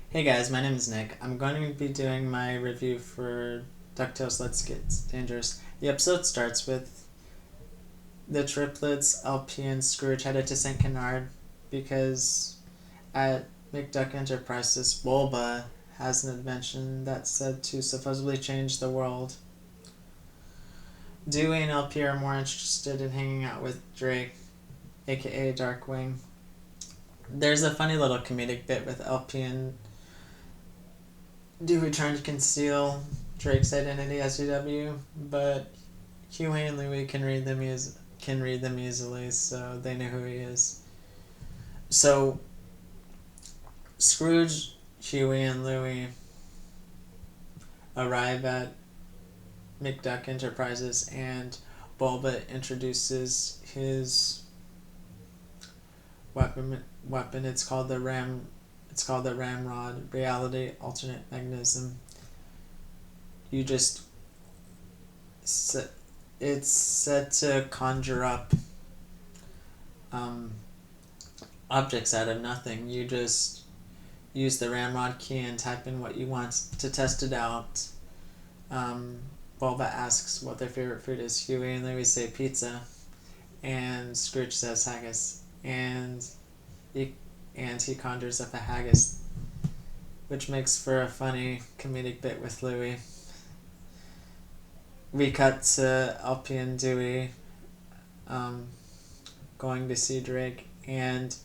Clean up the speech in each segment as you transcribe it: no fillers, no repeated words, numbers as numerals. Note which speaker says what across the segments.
Speaker 1: Hey guys, my name is Nick. I'm going to be doing my review for DuckTales Let's Get Dangerous. The episode starts with the triplets, LP and Scrooge headed to St. Canard because at McDuck Enterprises, Bulba has an invention that's said to supposedly change the world. Dewey and LP are more interested in hanging out with Drake, aka Darkwing. There's a funny little comedic bit with LP and Dewey trying to conceal Drake's identity as UW, but Huey and Louie can read them easily, so they know who he is. So Scrooge, Huey, and Louie arrive at McDuck Enterprises, and Bulba introduces his weapon. It's called the Ram. It's called the Ramrod, Reality Alternate Mechanism. You just set, it's set to conjure up um, objects out of nothing. You just use the Ramrod key and type in what you want to test it out. Bulba asks what their favorite food is. Huey and Louie say pizza, and Scrooge says haggis, and he conjures up a haggis, which makes for a funny comedic bit with Louie. We cut to LP and Dewey going to see Drake, and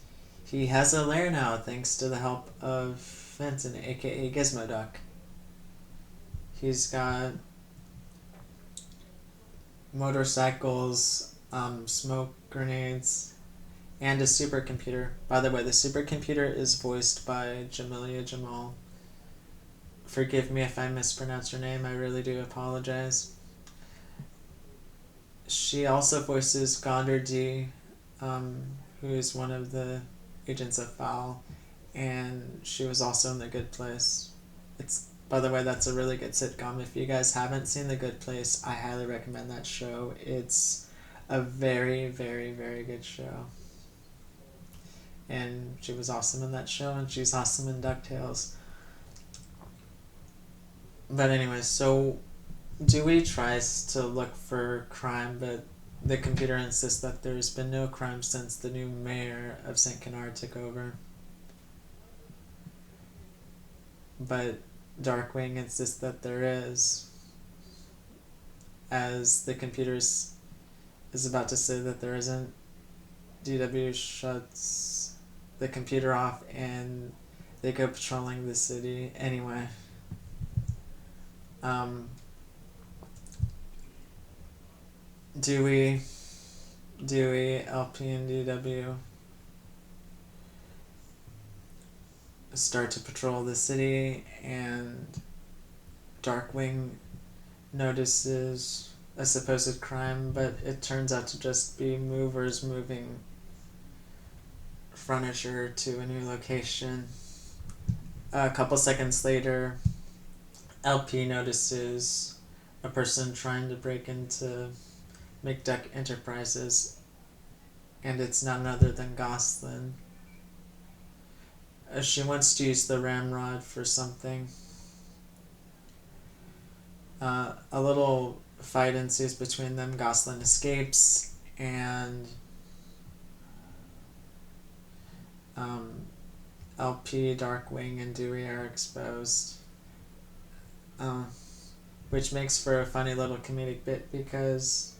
Speaker 1: he has a lair now thanks to the help of Fenton, aka Gizmo Duck. He's got motorcycles, smoke grenades, and a supercomputer. By the way, the supercomputer is voiced by Jamelia Jamal. Forgive me if I mispronounce her name, I really do apologize. She also voices Gondar D, who is one of the agents of Fowl, and she was also in The Good Place. By the way, that's a really good sitcom. If you guys haven't seen The Good Place, I highly recommend that show. It's a very, very, very good show. And she was awesome in that show, and she's awesome in DuckTales. But anyway, so Dewey tries to look for crime, but the computer insists that there's been no crime since the new mayor of St. Canard took over. But Darkwing insists that there is, as the computer is about to say that there isn't. DW shuts the computer off and they go patrolling the city anyway. Dewey, LP, and DW start to patrol the city, and Darkwing notices a supposed crime, but it turns out to just be movers moving furniture to a new location. A couple seconds later, LP notices a person trying to break into McDuck Enterprises, and it's none other than Goslin. She wants to use the ramrod for something. A little fight ensues between them. Goslin escapes, and LP, Darkwing, and Dewey are exposed. Which makes for a funny little comedic bit because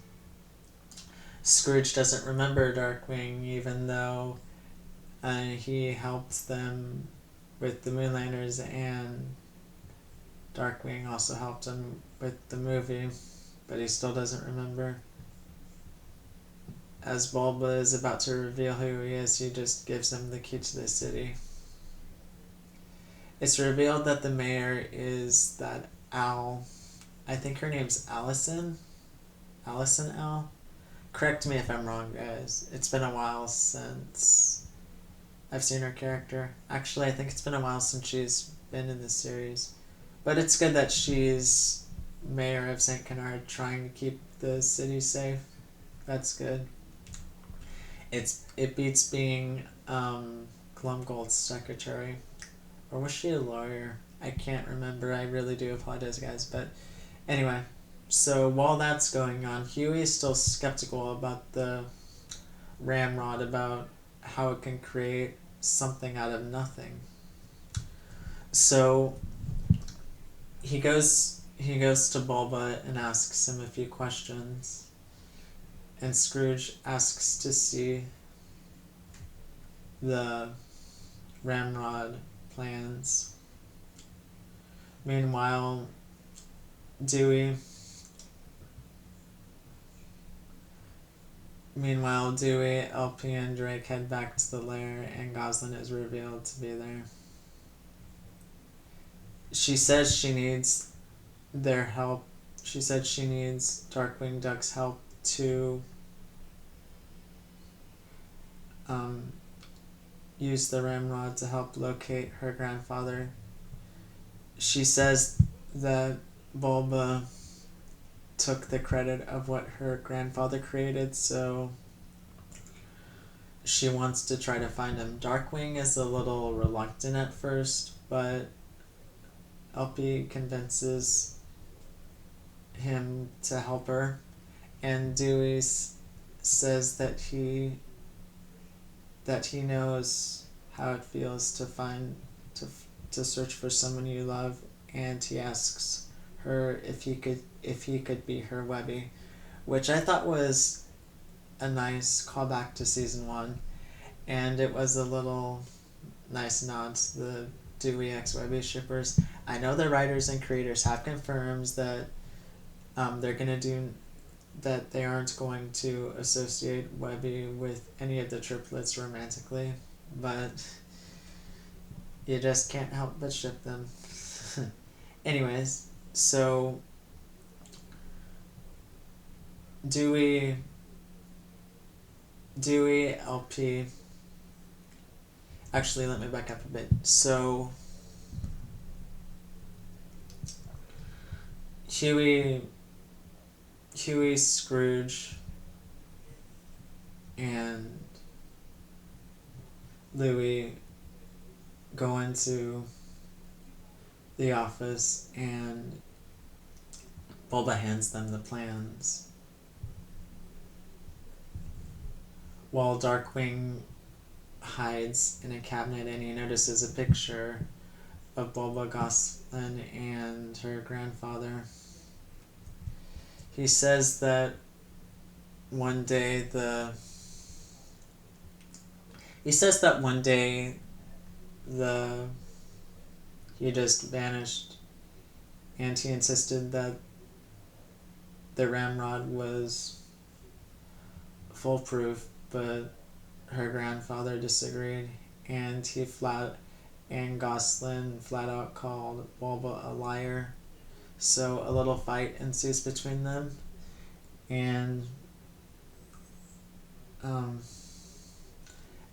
Speaker 1: Scrooge doesn't remember Darkwing, even though he helped them with the Moonlanders, and Darkwing also helped him with the movie, but he still doesn't remember. As Bulba is about to reveal who he is, he just gives him the key to the city. It's revealed that the mayor is that owl. I think her name's Allison. Allison Owl? Correct me if I'm wrong, guys. It's been a while since I've seen her character. Actually, I think it's been a while since she's been in this series. But it's good that she's mayor of St. Canard, trying to keep the city safe. That's good. It beats being Glumgold's secretary. Or was she a lawyer? I can't remember. I really do apologize, guys. But anyway, so while that's going on, Huey is still skeptical about the ramrod, about how it can create something out of nothing. So he goes to Bulba and asks him a few questions, and Scrooge asks to see the ramrod plans. Meanwhile, Dewey LP, and Drake head back to the lair, and Goslin is revealed to be there. She says she needs their help. She said she needs Darkwing Duck's help to use the ramrod to help locate her grandfather. She says that Bulba took the credit of what her grandfather created, so she wants to try to find him. Darkwing is a little reluctant at first, but LP convinces him to help her, and Dewey says that he knows how it feels to search for someone you love, and he asks her if he could be her Webby, which I thought was a nice callback to season 1, and it was a little nice nod to the Dewey x Webby shippers. I know the writers and creators have confirmed that they aren't going to associate Webby with any of the triplets romantically, but you just can't help but ship them. Anyways, so Dewey LP. Actually, let me back up a bit. So Huey, Scrooge, and Louie go into the office, and Bulba hands them the plans, while Darkwing hides in a cabinet, and he notices a picture of Bulba, Goslin, and her grandfather. He says that one day he just vanished, and he insisted that the ramrod was foolproof, but her grandfather disagreed, and Goslin flat out called Bulba a liar. So a little fight ensues between them, and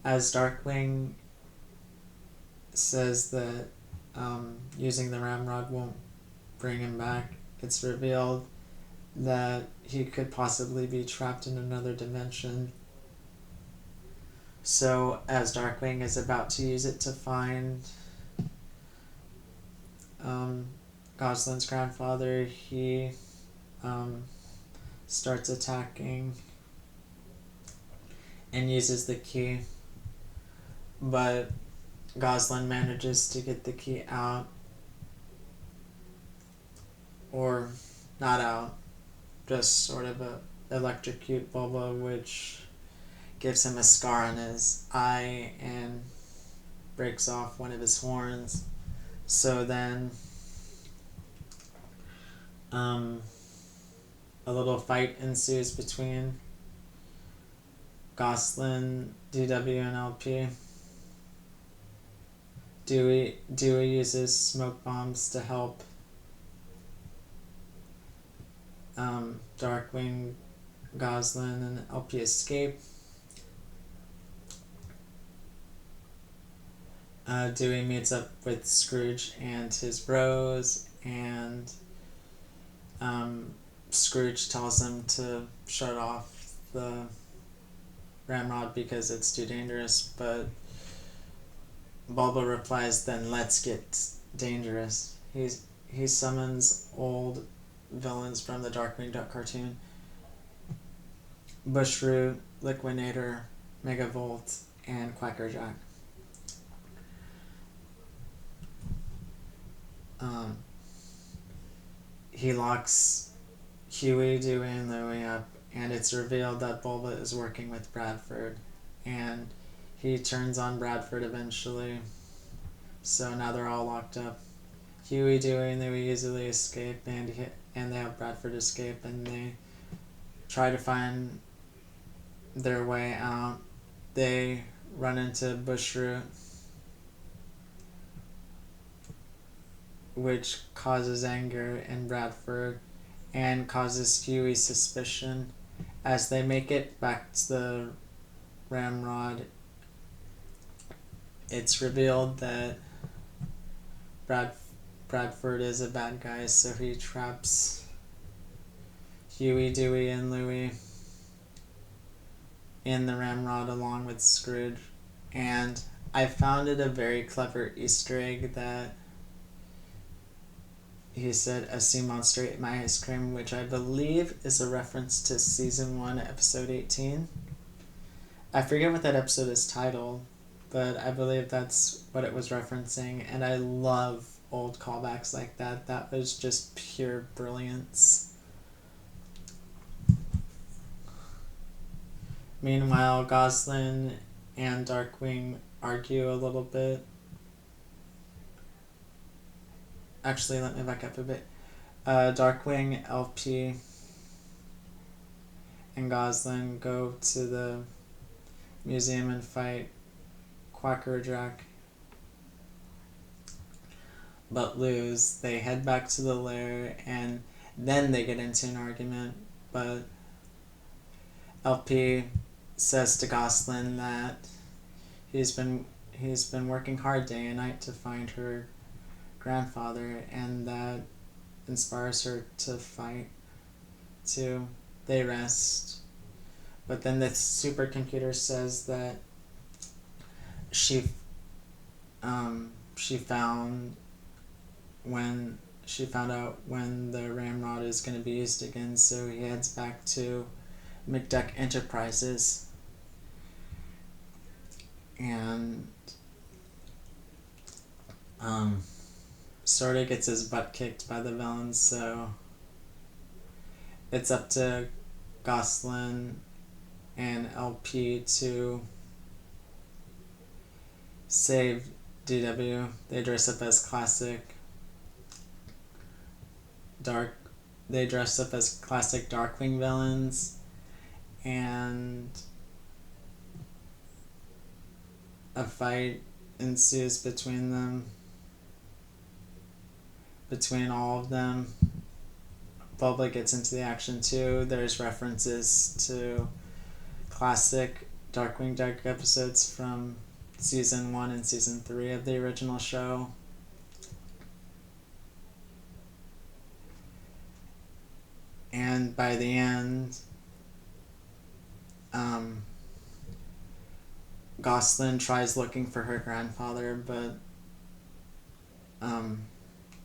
Speaker 1: as Darkwing says that using the ramrod won't bring him back, it's revealed that he could possibly be trapped in another dimension. So as Darkwing is about to use it to find Goslin's grandfather, he starts attacking and uses the key, but Goslin manages to get the key out, or not out, just sort of electrocute Bulba, which gives him a scar on his eye and breaks off one of his horns. So then a little fight ensues between Goslin, DW, and LP. Dewey uses smoke bombs to help Darkwing, Goslin, and LP escape. Dewey meets up with Scrooge and his bros, and Scrooge tells him to shut off the ramrod because it's too dangerous, but Bulba replies, "Then let's get dangerous." He summons old villains from the Darkwing Duck cartoon: Bushroot, Liquinator, Megavolt, and Quackerjack. Um, he locks Huey, Dewey, and Louie up, and it's revealed that Bulba is working with Bradford, and he turns on Bradford eventually. So now they're all locked up. Huey, Dewey, and Louie easily escape, and they have Bradford escape, and they try to find their way out. They run into Bushroot, which causes anger in Bradford and causes Huey suspicion. As they make it back to the Ramrod, it's revealed that Bradford is a bad guy, so he traps Huey, Dewey, and Louie in the Ramrod along with Scrooge. And I found it a very clever Easter egg that he said, "A sea monster ate my ice cream," which I believe is a reference to season 1, episode 18. I forget what that episode is titled, but I believe that's what it was referencing, and I love old callbacks like that. That was just pure brilliance. Meanwhile, Goslin and Darkwing argue a little bit. Actually, let me back up a bit. Darkwing, LP, and Goslin go to the museum and fight Quackerjack, but lose. They head back to the lair, and then they get into an argument, but LP says to Goslin that he's been working hard day and night to find her grandfather, and that inspires her to fight too. They rest, but then the supercomputer says that she found out when the Ramrod is going to be used again, so he heads back to McDuck Enterprises and sort of gets his butt kicked by the villains, so it's up to Goslin and LP to save DW. They dress up as classic Darkwing villains, and a fight ensues between all of them. Bulba gets into the action too. There's references to classic Darkwing Duck episodes from season 1 and season 3 of the original show. And by the end, Goslin tries looking for her grandfather, but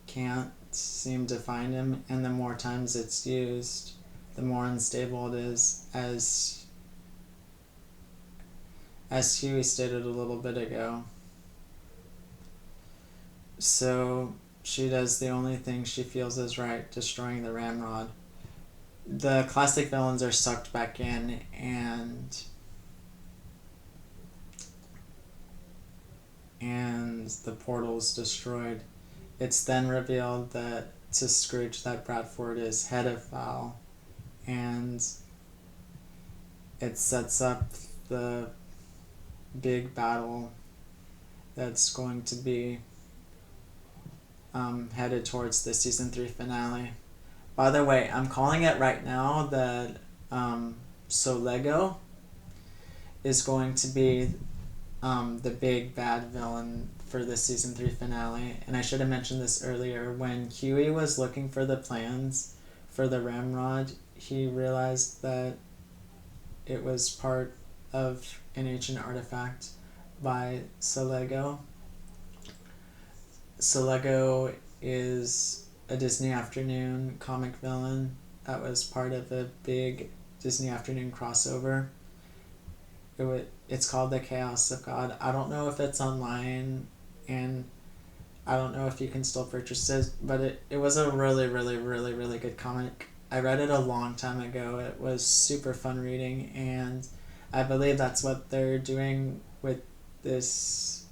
Speaker 1: can't seem to find him, and the more times it's used, the more unstable it is, as Huey stated a little bit ago. So she does the only thing she feels is right, destroying the Ramrod. The classic villains are sucked back in, and the portal is destroyed. It's then revealed to Scrooge that Bradford is head of Val, and it sets up the big battle that's going to be headed towards the season 3 finale. By the way, I'm calling it right now that Solego is going to be the big bad villain for the season 3 finale. And I should have mentioned this earlier. When Huey was looking for the plans for the Ramrod, he realized that it was part of an ancient artifact by Solego, Lego is a Disney Afternoon comic villain that was part of a big Disney Afternoon crossover. It's called The Chaos of God. I don't know if it's online, and I don't know if you can still purchase it, but it was a really, really, really, really good comic. I read it a long time ago. It was super fun reading, and I believe that's what they're doing with this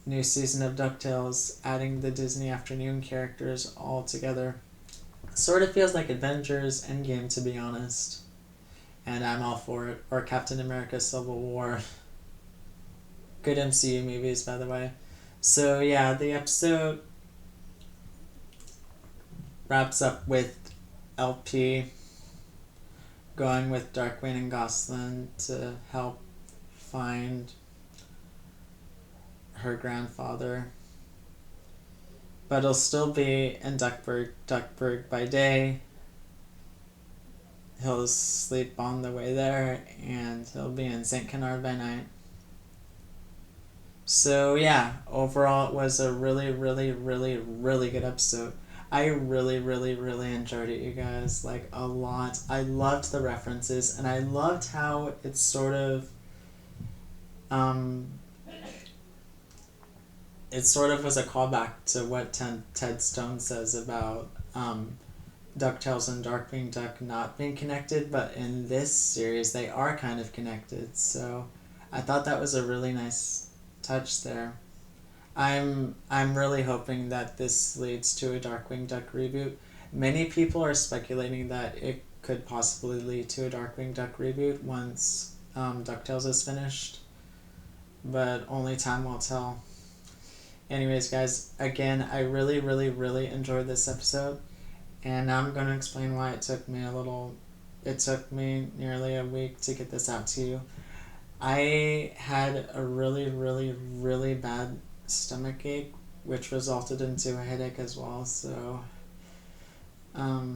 Speaker 1: new season of DuckTales, adding the Disney Afternoon characters all together. Sort of feels like Avengers Endgame, to be honest. And I'm all for it. Or Captain America Civil War. Good MCU movies, by the way. So, yeah, the episode wraps up with LP going with Darkwing and Goslin to help find her grandfather. But he'll still be in Duckburg by day. He'll sleep on the way there, and he'll be in St. Canard by night. So yeah, overall it was a really, really, really, really good episode. I really, really, really enjoyed it, you guys, like a lot. I loved the references, and I loved how it sort of was a callback to what Ted Stone says about DuckTales and Darkwing Duck not being connected, but in this series they are kind of connected. So I thought that was a really nice touch there. I'm really hoping that this leads to a Darkwing Duck reboot. Many people are speculating that it could possibly lead to a Darkwing Duck reboot once DuckTales is finished, but only time will tell. Anyways, guys, again, I really, really, really enjoyed this episode, and now I'm going to explain why it took me nearly a week to get this out to you. I had a really, really, really bad stomach ache, which resulted into a headache as well, so my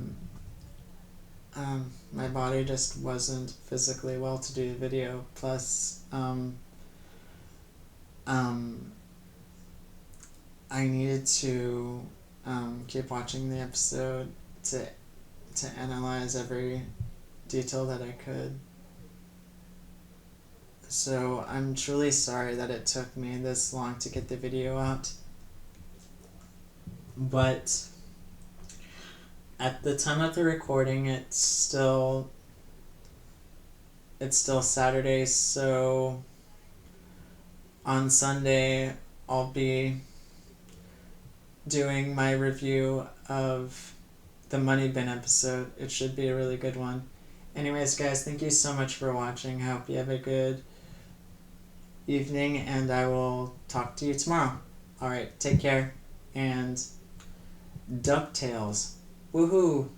Speaker 1: body just wasn't physically well to do the video, plus I needed to keep watching the episode to analyze every detail that I could. So I'm truly sorry that it took me this long to get the video out. But at the time of the recording, it's still Saturday, so on Sunday I'll be doing my review of the Money Bin episode. It should be a really good one. Anyways, guys, thank you so much for watching. I hope you have a good evening, and I will talk to you tomorrow. Alright, take care, and DuckTales. Woohoo!